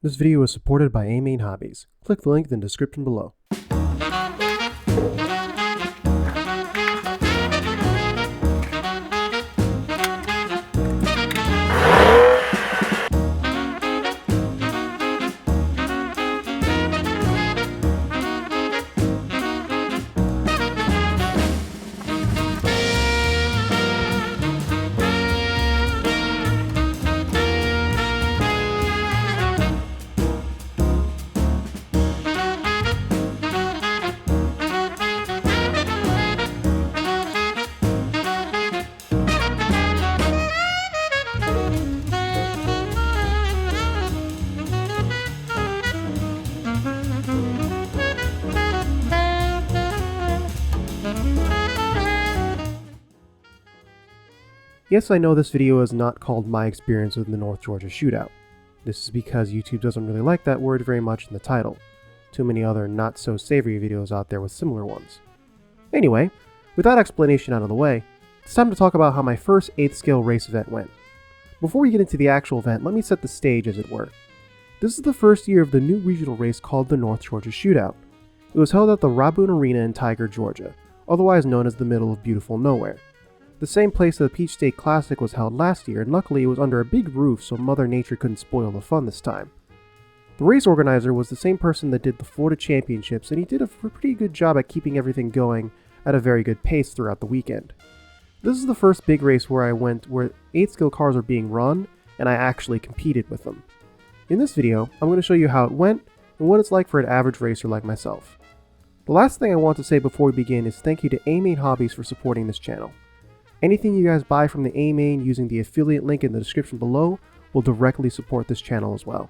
This video is supported by A-Main Hobbies. Click the link in the description below. Yes, I know this video is not called My Experience with the North GA Shootout. This is because YouTube doesn't really like that word very much in the title. Too many other not-so-savory videos out there with similar ones. Anyway, with that explanation out of the way, it's time to talk about how my first 8th scale race event went. Before we get into the actual event, let me set the stage as it were. This is the first year of the new regional race called the North GA Shootout. It was held at the Raboon Arena in Tiger, Georgia, otherwise known as the middle of beautiful nowhere. The same place that the Peach State Classic was held last year, and luckily it was under a big roof so Mother Nature couldn't spoil the fun this time. The race organizer was the same person that did the Florida Championships, and he did a pretty good job at keeping everything going at a very good pace throughout the weekend. This is the first big race where I went where 8 skill cars are being run, and I actually competed with them. In this video, I'm going to show you how it went, and what it's like for an average racer like myself. The last thing I want to say before we begin is thank you to A-Main Hobbies for supporting this channel. Anything you guys buy from the A-Main using the affiliate link in the description below will directly support this channel as well.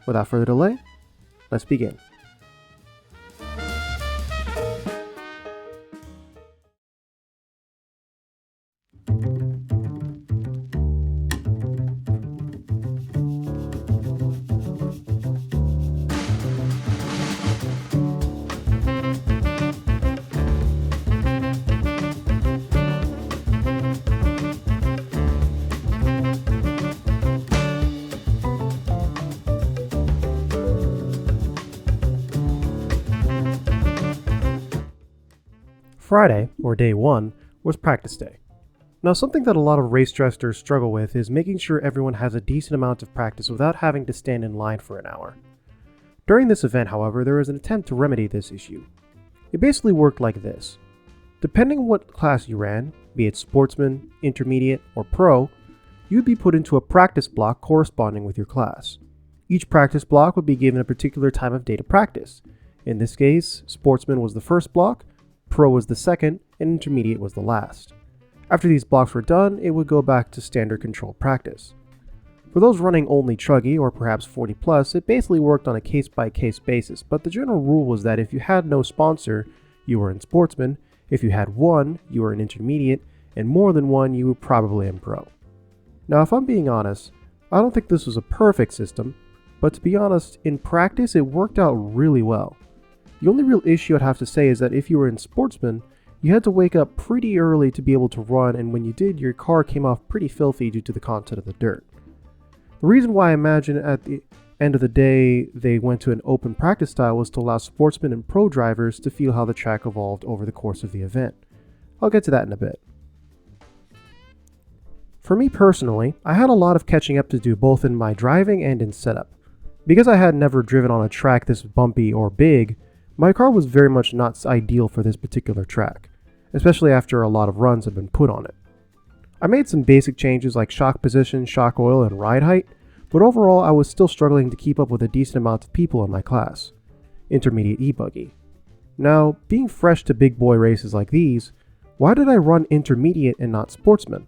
Without further delay, let's begin. Friday, or day 1, was practice day. Now, something that a lot of race dressers struggle with is making sure everyone has a decent amount of practice without having to stand in line for an hour. During this event, however, there was an attempt to remedy this issue. It basically worked like this. Depending on what class you ran, be it sportsman, intermediate, or pro, you would be put into a practice block corresponding with your class. Each practice block would be given a particular time of day to practice. In this case, sportsman was the first block, pro was the second, and intermediate was the last. After these blocks were done, it would go back to standard controlled practice. For those running only Truggy, or perhaps 40 plus, it basically worked on a case-by-case basis, but the general rule was that if you had no sponsor, you were in sportsman, if you had one, you were in intermediate, and more than one, you were probably in pro. Now, if I'm being honest, I don't think this was a perfect system, but to be honest, in practice it worked out really well. The only real issue I'd have to say is that if you were in sportsman, you had to wake up pretty early to be able to run, and when you did, your car came off pretty filthy due to the content of the dirt. The reason why I imagine at the end of the day they went to an open practice style was to allow sportsmen and pro drivers to feel how the track evolved over the course of the event. I'll get to that in a bit. For me personally, I had a lot of catching up to do both in my driving and in setup. Because I had never driven on a track this bumpy or big, my car was very much not ideal for this particular track, especially after a lot of runs had been put on it. I made some basic changes like shock position, shock oil, and ride height, but overall I was still struggling to keep up with a decent amount of people in my class, intermediate e-buggy. Now, being fresh to big boy races like these, why did I run intermediate and not sportsman?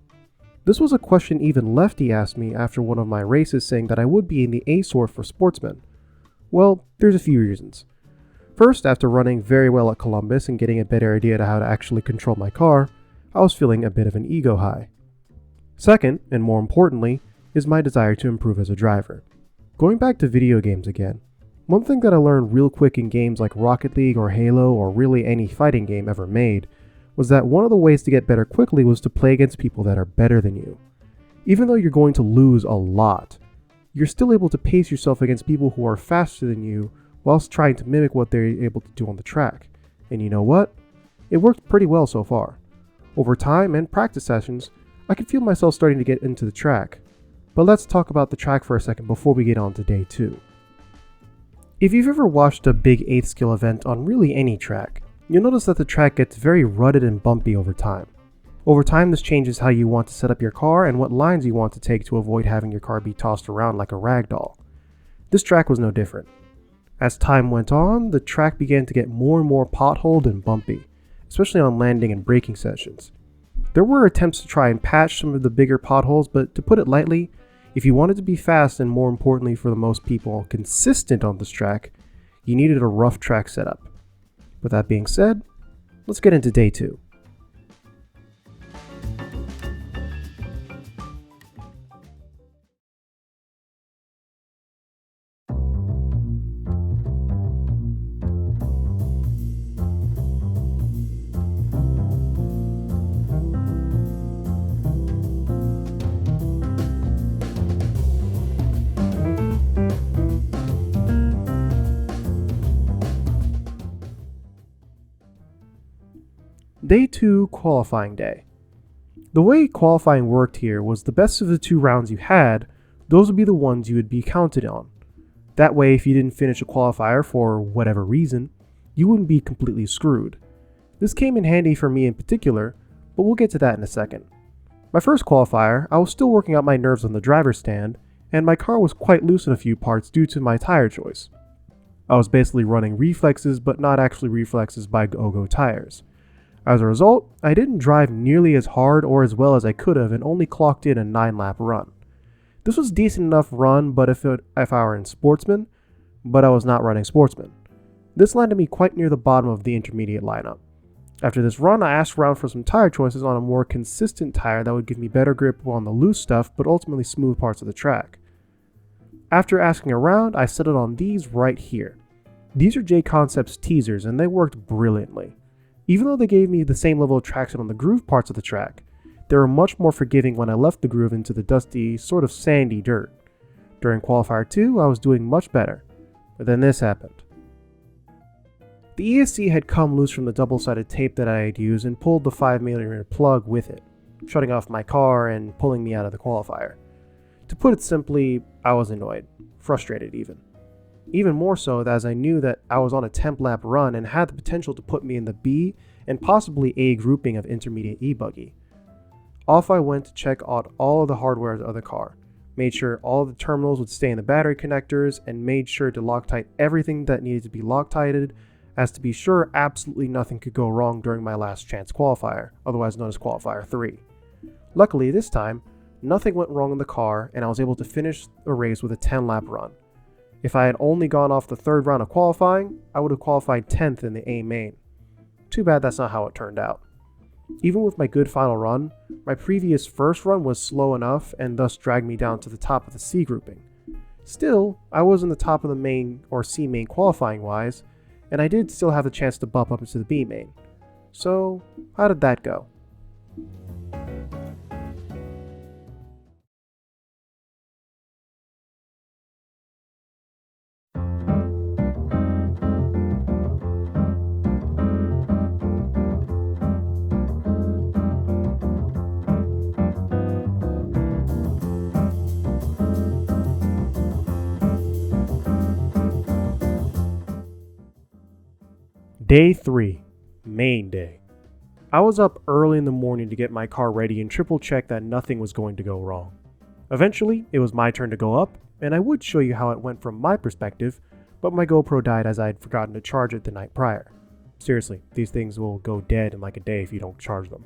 This was a question even Lefty asked me after one of my races, saying that I would be in the A sort for sportsman. Well, there's a few reasons. First, after running very well at Columbus and getting a better idea of how to actually control my car, I was feeling a bit of an ego high. Second, and more importantly, is my desire to improve as a driver. Going back to video games again, one thing that I learned real quick in games like Rocket League or Halo or really any fighting game ever made was that one of the ways to get better quickly was to play against people that are better than you. Even though you're going to lose a lot, you're still able to pace yourself against people who are faster than you whilst trying to mimic what they're able to do on the track. And you know what? It worked pretty well so far. Over time and practice sessions, I could feel myself starting to get into the track. But let's talk about the track for a second before we get on to day 2. If you've ever watched a big 8th skill event on really any track, you'll notice that the track gets very rutted and bumpy over time. Over time, this changes how you want to set up your car and what lines you want to take to avoid having your car be tossed around like a rag doll. This track was no different. As time went on, the track began to get more and more potholed and bumpy, especially on landing and braking sessions. There were attempts to try and patch some of the bigger potholes, but to put it lightly, if you wanted to be fast and more importantly for the most people, consistent on this track, you needed a rough track setup. With that being said, let's get into day 2. Day 2 qualifying day. The way qualifying worked here was the best of the 2 rounds you had, those would be the ones you would be counted on. That way, if you didn't finish a qualifier for whatever reason, you wouldn't be completely screwed. This came in handy for me in particular, but we'll get to that in a second. My first qualifier, I was still working out my nerves on the driver's stand, and my car was quite loose in a few parts due to my tire choice. I was basically running reflexes, but not actually reflexes by go-go tires. As a result, I didn't drive nearly as hard or as well as I could have and only clocked in a 9-lap run. This was a decent enough run but if I were in Sportsman, but I was not running Sportsman. This landed me quite near the bottom of the intermediate lineup. After this run, I asked around for some tire choices on a more consistent tire that would give me better grip on the loose stuff but ultimately smooth parts of the track. After asking around, I settled on these right here. These are J Concepts teasers and they worked brilliantly. Even though they gave me the same level of traction on the groove parts of the track, they were much more forgiving when I left the groove into the dusty, sort of sandy dirt. During qualifier 2, I was doing much better, but then this happened. The ESC had come loose from the double-sided tape that I had used and pulled the 5mm plug with it, shutting off my car and pulling me out of the qualifier. To put it simply, I was annoyed, frustrated even. Even more so as I knew that I was on a 10-lap run and had the potential to put me in the B and possibly A grouping of intermediate E-buggy. Off I went to check out all of the hardware of the car, made sure all of the terminals would stay in the battery connectors, and made sure to Loctite everything that needed to be Loctited, as to be sure absolutely nothing could go wrong during my last chance qualifier, otherwise known as qualifier 3. Luckily this time, nothing went wrong in the car and I was able to finish the race with a 10-lap run. If I had only gone off the 3rd round of qualifying, I would have qualified 10th in the A main. Too bad that's not how it turned out. Even with my good final run, my previous first run was slow enough and thus dragged me down to the top of the C grouping. Still, I was in the top of the main or C main qualifying wise, and I did still have the chance to bump up into the B main. So, how did that go? Day 3, main day. I was up early in the morning to get my car ready and triple check that nothing was going to go wrong. Eventually, it was my turn to go up, and I would show you how it went from my perspective, but my GoPro died as I had forgotten to charge it the night prior. Seriously, these things will go dead in like a day if you don't charge them.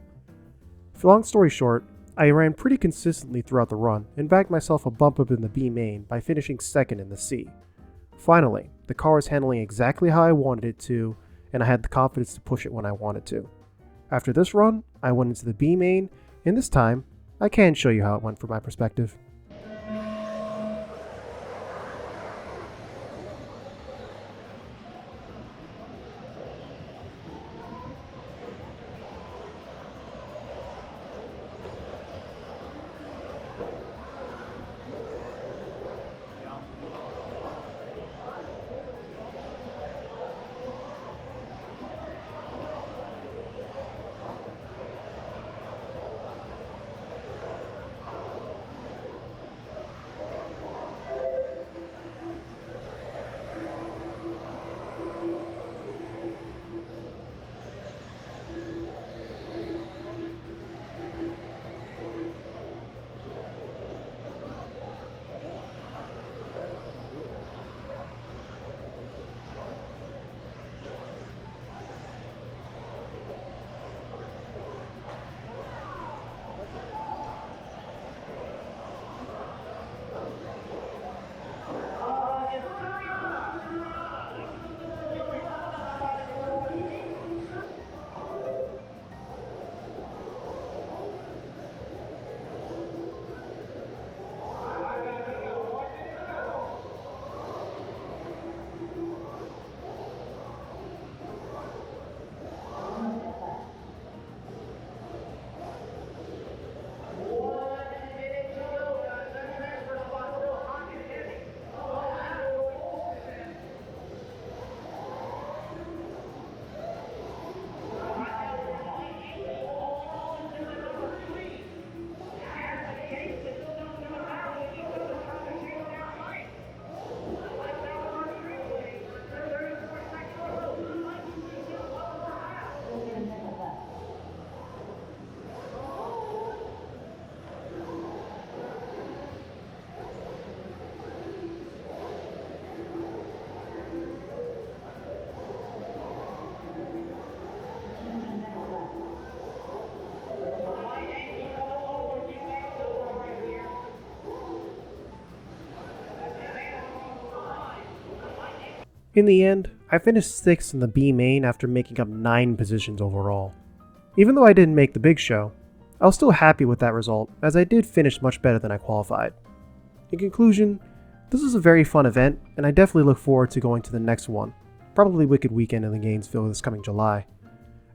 For long story short, I ran pretty consistently throughout the run and bagged myself a bump up in the B main by finishing 2nd in the C. Finally, the car was handling exactly how I wanted it to, and I had the confidence to push it when I wanted to. After this run, I went into the B main, and this time, I can show you how it went from my perspective. In the end, I finished 6th in the B main after making up 9 positions overall. Even though I didn't make the big show, I was still happy with that result, as I did finish much better than I qualified. In conclusion, this was a very fun event, and I definitely look forward to going to the next one, probably Wicked Weekend in the Gainesville this coming July.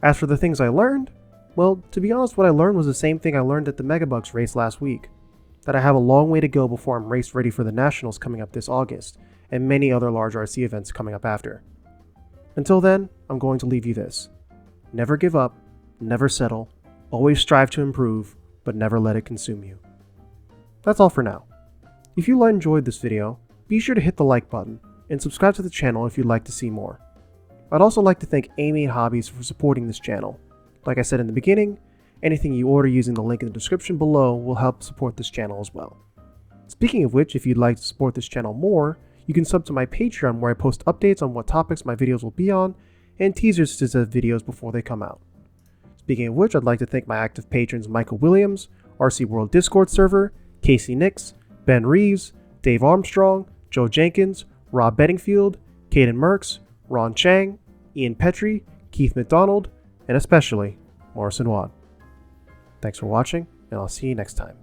As for the things I learned, well, to be honest, what I learned was the same thing I learned at the Megabucks race last week, that I have a long way to go before I'm race ready for the Nationals coming up this August, and many other large RC events coming up after. Until then, I'm going to leave you this. Never give up, never settle, always strive to improve, but never let it consume you. That's all for now. If you enjoyed this video, be sure to hit the like button, and subscribe to the channel if you'd like to see more. I'd also like to thank Amy Hobbies for supporting this channel. Like I said in the beginning, anything you order using the link in the description below will help support this channel as well. Speaking of which, if you'd like to support this channel more, you can sub to my Patreon where I post updates on what topics my videos will be on, and teasers to the videos before they come out. Speaking of which, I'd like to thank my active patrons Michael Williams, RC World Discord server, Casey Nix, Ben Reeves, Dave Armstrong, Joe Jenkins, Rob Bedingfield, Caden Merks, Ron Chang, Ian Petrie, Keith McDonald, and especially Morrison Watt. Thanks for watching, and I'll see you next time.